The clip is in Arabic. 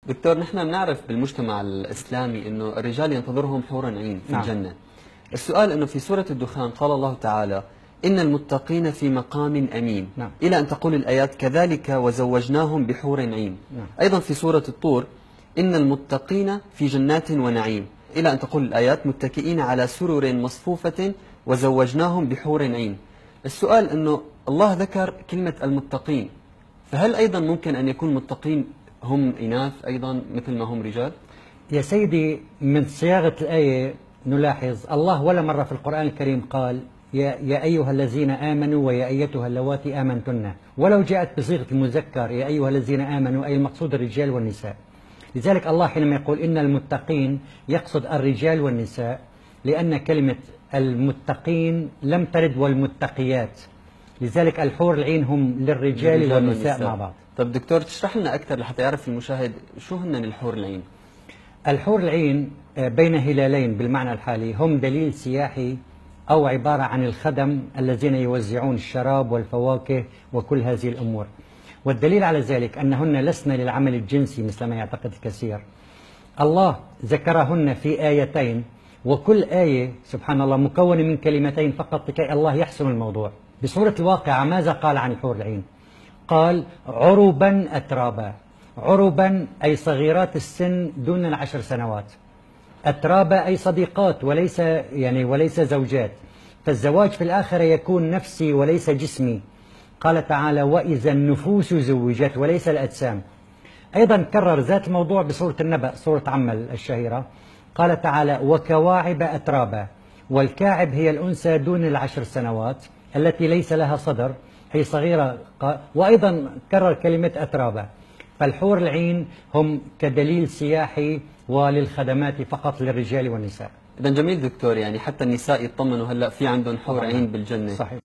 دكتور، نحن بنعرف بالمجتمع الإسلامي أنه الرجال ينتظرهم حور عين في الجنة. السؤال أنه في سورة الدخان قال الله تعالى: إن المتقين في مقام أمين، إلى أن تقول الآيات: كذلك وزوجناهم بحور عين. أيضا في سورة الطور: إن المتقين في جنات ونعيم، إلى أن تقول الآيات: متكئين على سرر مصفوفة وزوجناهم بحور عين. السؤال أنه الله ذكر كلمة المتقين، فهل أيضا ممكن أن يكون المتقين هم إناث أيضا مثل ما هم رجال؟ يا سيدي، من صياغة الآية نلاحظ الله ولا مرة في القرآن الكريم قال يا أيها الذين آمنوا ويا أيتها اللواتي آمنتن، ولو جاءت بصيغة المذكر يا أيها الذين آمنوا أي المقصود الرجال والنساء. لذلك الله حينما يقول إن المتقين يقصد الرجال والنساء، لأن كلمة المتقين لم ترد والمتقيات، لذلك الحور العين هم للرجال والنساء مع بعض. طب دكتور، تشرح لنا أكثر لحتى يعرف المشاهد شو هن الحور العين؟ الحور العين بين هلالين بالمعنى الحالي، هم دليل سياحي أو عبارة عن الخدم الذين يوزعون الشراب والفواكه وكل هذه الأمور. والدليل على ذلك أنهن لسن للعمل الجنسي مثل ما يعتقد الكثير. الله ذكرهن في آيتين، وكل آية سبحان الله مكونة من كلمتين فقط لكي الله يحسم الموضوع. بسورة الواقعة ماذا قال عن الحور العين؟ قال عربا أترابا. عربا أي صغيرات السن دون 10 سنوات، أترابا أي صديقات وليس زوجات، فالزواج في الآخرة يكون نفسي وليس جسمي. قال تعالى وإذا النفوس زوجت وليس الأجسام. أيضا كرر ذات الموضوع بسورة النبأ، سورة عمل الشهيرة، قال تعالى وكواعب أترابا، والكاعب هي الأنثى دون 10 سنوات التي ليس لها صدر، هي صغيرة. وأيضا كرر كلمة أترابا. فالحور العين هم كدليل سياحي وللخدمات فقط للرجال والنساء. إذا جميل دكتور، يعني حتى النساء يطمنوا هلا في عندهم حور عين بالجنة. صحيح.